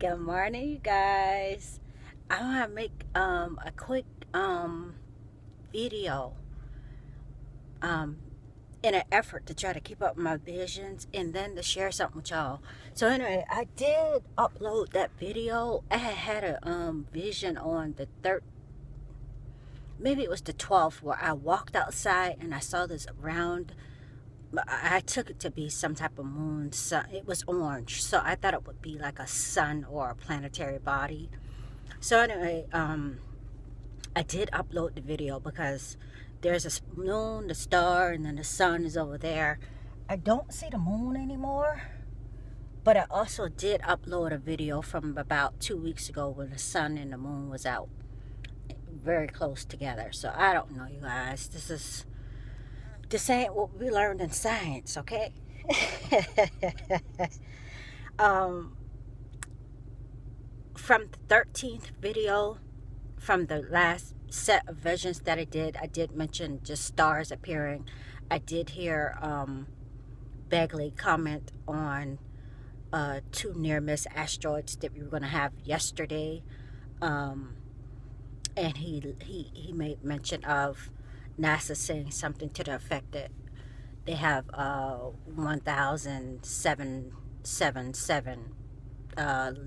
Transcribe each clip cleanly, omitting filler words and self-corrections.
Good morning, you guys. I want to make a quick video um, in an effort to try to keep up my visions and then to share something with y'all. So anyway, I did upload that video. I had a vision on the third, maybe it was the 12th, where I walked outside and I saw this round. I took it to be some type of moon. Sun. It was orange, so I thought it would be like a sun or a planetary body. So anyway, I did upload the video because there's a moon, the star, and then the sun is over there. I don't see the moon anymore, but I also did upload a video from about 2 weeks ago when the sun and the moon was out very close together. So I don't know, you guys. This ain't what we learned in science, okay? um, from the 13th video, from the last set of visions that I did mention just stars appearing. I did hear Begley comment on two near-miss asteroids that we were going to have yesterday, and he made mention of NASA saying something to the effect that they have 1,777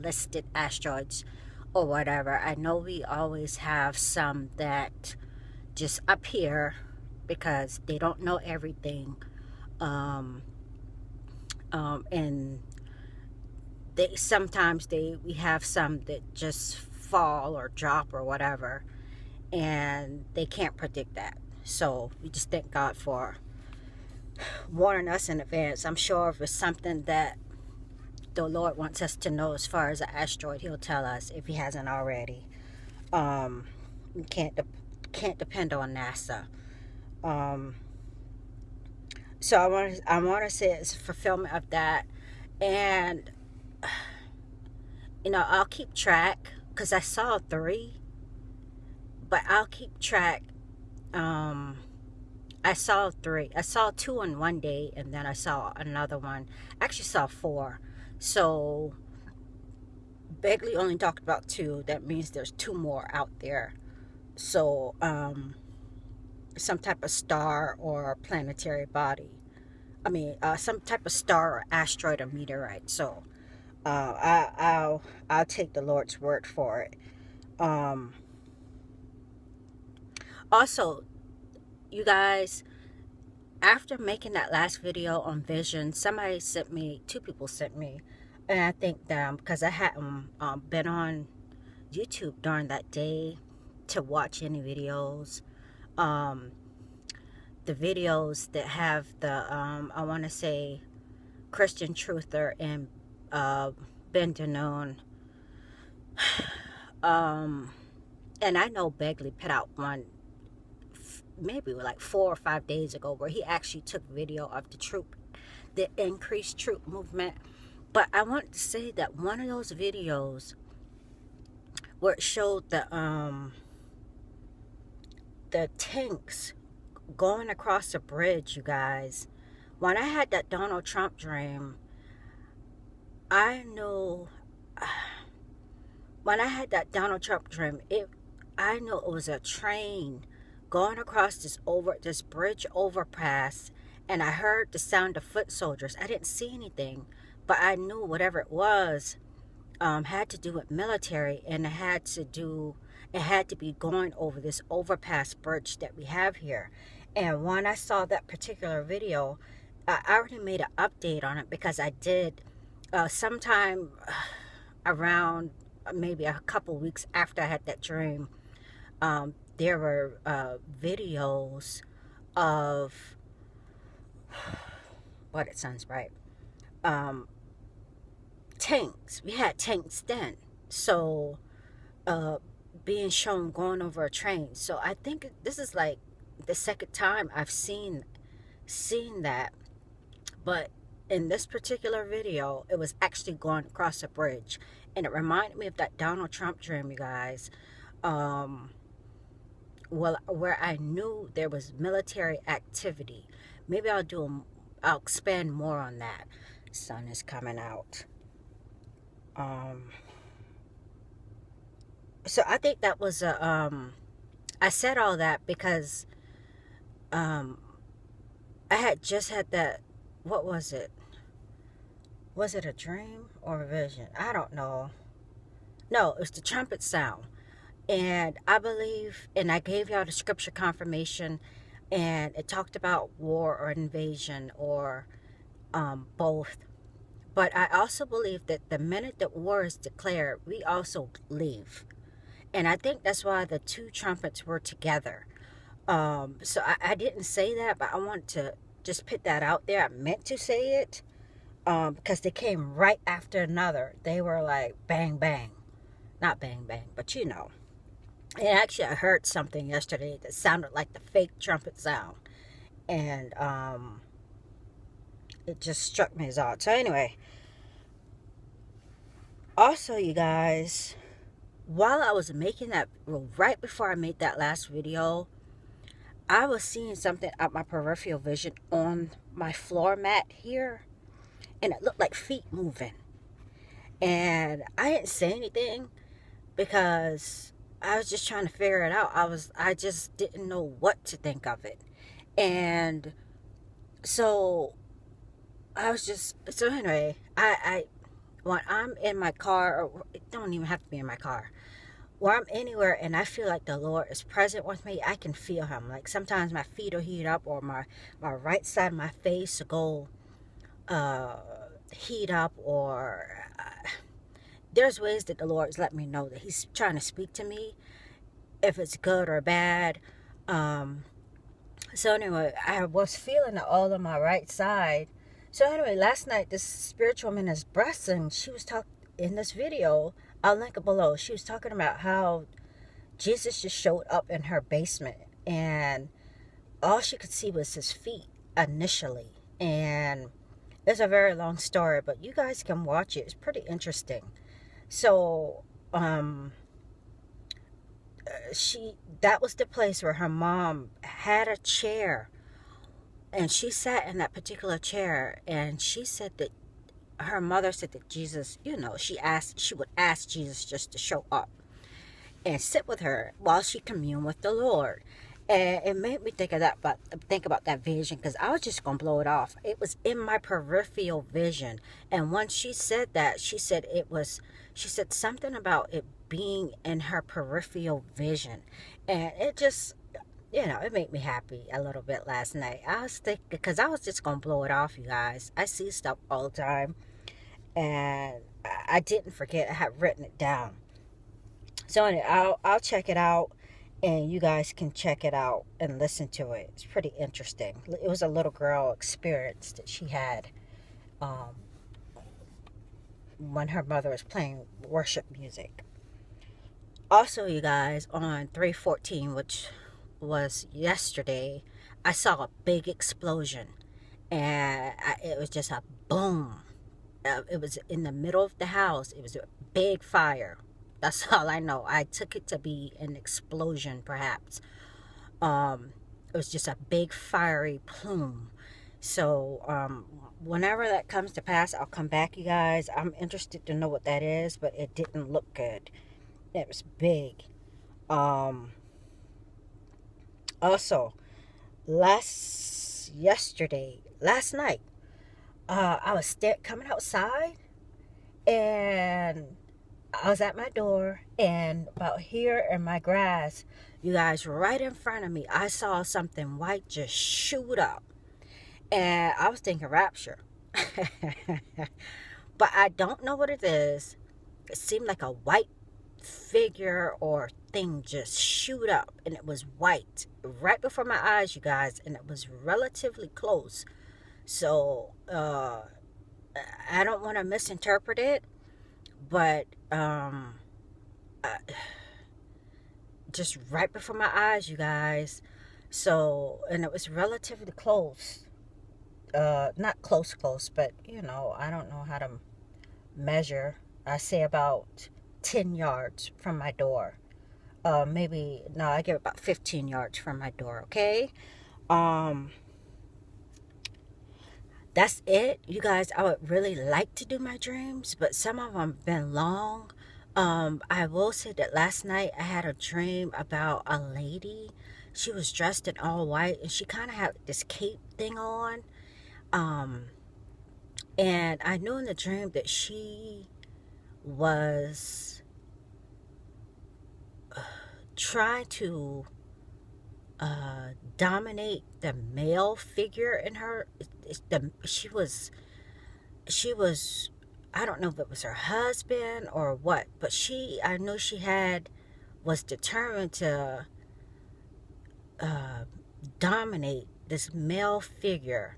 listed asteroids or whatever. I know we always have some that just appear because they don't know everything, and we have some that just fall or drop or whatever, and they can't predict that. So we just thank God for warning us in advance. I'm sure if it's something that the Lord wants us to know as far as an asteroid, He'll tell us if He hasn't already. We can't depend on NASA. So I want to say it's fulfillment of that, and I'll keep track because I saw 3, but I'll keep track. I saw 3. I saw 2 in one day, and then I saw another one. I actually saw 4. So Begley only talked about 2. That means there's 2 more out there. So some type of star or planetary body. I mean, some type of star or asteroid or meteorite. So I'll take the Lord's word for it. Also, you guys, after making that last video on vision, somebody sent me, 2 people sent me, and I think that because I hadn't been on YouTube during that day to watch any videos, the videos that have the I want to say Christian Truther and Ben Danone, and I know Begley put out one maybe like 4 or 5 days ago where he actually took video of the increased troop movement. But I want to say that one of those videos where it showed the tanks going across a bridge, you guys, when I had that Donald Trump dream, I know when I had that Donald Trump dream, I know it was a train going across this bridge overpass, and I heard the sound of foot soldiers. I didn't see anything, but I knew whatever it was had to do with military, and it had to be going over this overpass bridge that we have here. And when I saw that particular video, I already made an update on it because I did sometime around maybe a couple weeks after I had that dream. There were videos of what it sounds right. Tanks. We had tanks then. So being shown going over a train. So I think this is like the second time I've seen that. But in this particular video, it was actually going across a bridge. And it reminded me of that Donald Trump dream, you guys. Well, where I knew there was military activity. Maybe I'll expand more on that. Sun is coming out. So I think that was a I said all that because um I had just had that, what was it? Was it a dream or a vision? I don't know. No, it was the trumpet sound. And I believe, and I gave y'all the scripture confirmation, and it talked about war or invasion or both. But I also believe that the minute that war is declared, we also leave. And I think that's why the two trumpets were together. So I didn't say that, but I want to just put that out there. I meant to say it because they came right after another. They were like bang, bang. Not bang, bang, but you know. And actually, I heard something yesterday that sounded like the fake trumpet sound. And it just struck me as odd. So anyway, also, you guys, while I was making that, well, right before I made that last video, I was seeing something out my peripheral vision on my floor mat here, and it looked like feet moving. And I didn't say anything because I was just trying to figure it out. I just didn't know what to think of it. And so I was just, so anyway, I when I'm in my car, or it don't even have to be in my car, where I'm anywhere and I feel like the Lord is present with me, I can feel him. Like sometimes my feet will heat up, or my right side of my face will go heat up, or there's ways that the Lord's let me know that he's trying to speak to me, if it's good or bad. So anyway, I was feeling it all on my right side. So anyway, last night this spiritual woman is breasting. She was talking in this video. I'll link it below. She was talking about how Jesus just showed up in her basement, and all she could see was his feet initially. And it's a very long story, but you guys can watch it. It's pretty interesting. So that was the place where her mom had a chair, and she sat in that particular chair, and she said that her mother said that Jesus, she would ask Jesus just to show up and sit with her while she communed with the Lord. And it made me think of that, but think about that vision, because I was just gonna blow it off. It was in my peripheral vision, and once she said that, she said something about it being in her peripheral vision, and it just, it made me happy a little bit last night. I was thinking, because I was just gonna blow it off, you guys. I see stuff all the time, and I didn't forget. I had written it down. So anyway, I'll check it out, and you guys can check it out and listen to it. It's pretty interesting. It was a little girl experience that she had when her mother was playing worship music. Also, you guys, on 3/14, which was yesterday, I saw a big explosion, and it was just a boom. It was in the middle of the house. It was a big fire. That's all I know. I took it to be an explosion, perhaps. It was just a big fiery plume. So whenever that comes to pass, I'll come back, you guys. I'm interested to know what that is, but it didn't look good. It was big. Also, last night, I was coming outside, and I was at my door, and about here in my grass, you guys, right in front of me, I saw something white just shoot up, and I was thinking rapture. But I don't know what it is. It seemed like a white figure or thing just shoot up, and it was white right before my eyes, you guys, and it was relatively close. So I don't want to misinterpret it, but just right before my eyes, you guys. So, and it was relatively close. Not close, but I don't know how to measure. I say about 10 yards from my door. Maybe, no, I give about 15 yards from my door, okay? That's it. You guys, I would really like to do my dreams, but some of them have been long. I will say that last night I had a dream about a lady. She was dressed in all white and she kind of had this cape thing on. Um, and I knew in the dream that she was trying to dominate the male figure in her. She was I don't know if it was her husband or what, but I know she was determined to uh, dominate this male figure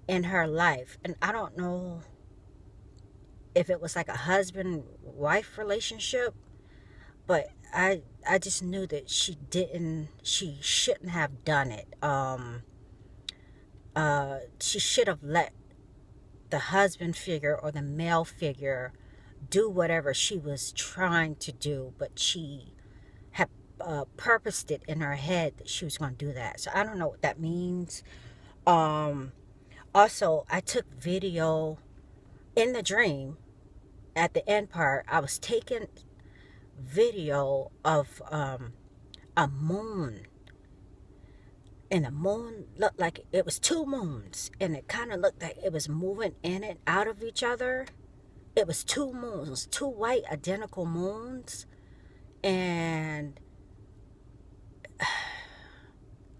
in her life. And I don't know if it was like a husband wife relationship, but I just knew that she shouldn't have done it. She should have let the husband figure or the male figure do whatever she was trying to do, but she had purposed it in her head that she was going to do that. So I don't know what that means. Also, I took video in the dream. At the end part, I was taking video of a moon, and the moon looked like it was two moons, and it kind of looked like it was moving in and out of each other. It was two moons, two white identical moons, and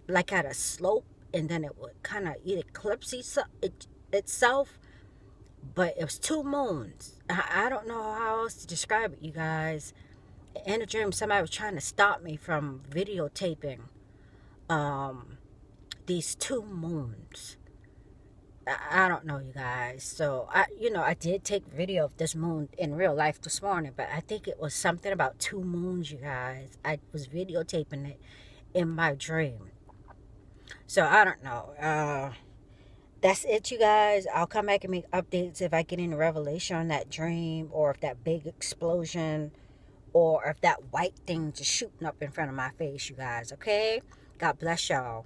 like at a slope, and then it would kind of eclipse itself, but it was two moons. I don't know how else to describe it, you guys. In a dream, somebody was trying to stop me from videotaping these two moons. I don't know, you guys. So I did take video of this moon in real life this morning, but I think it was something about two moons, you guys. I was videotaping it in my dream. So I don't know. That's it, you guys. I'll come back and make updates if I get any revelation on that dream, or if that big explosion, or if that white thing just shooting up in front of my face, you guys. Okay? God bless y'all.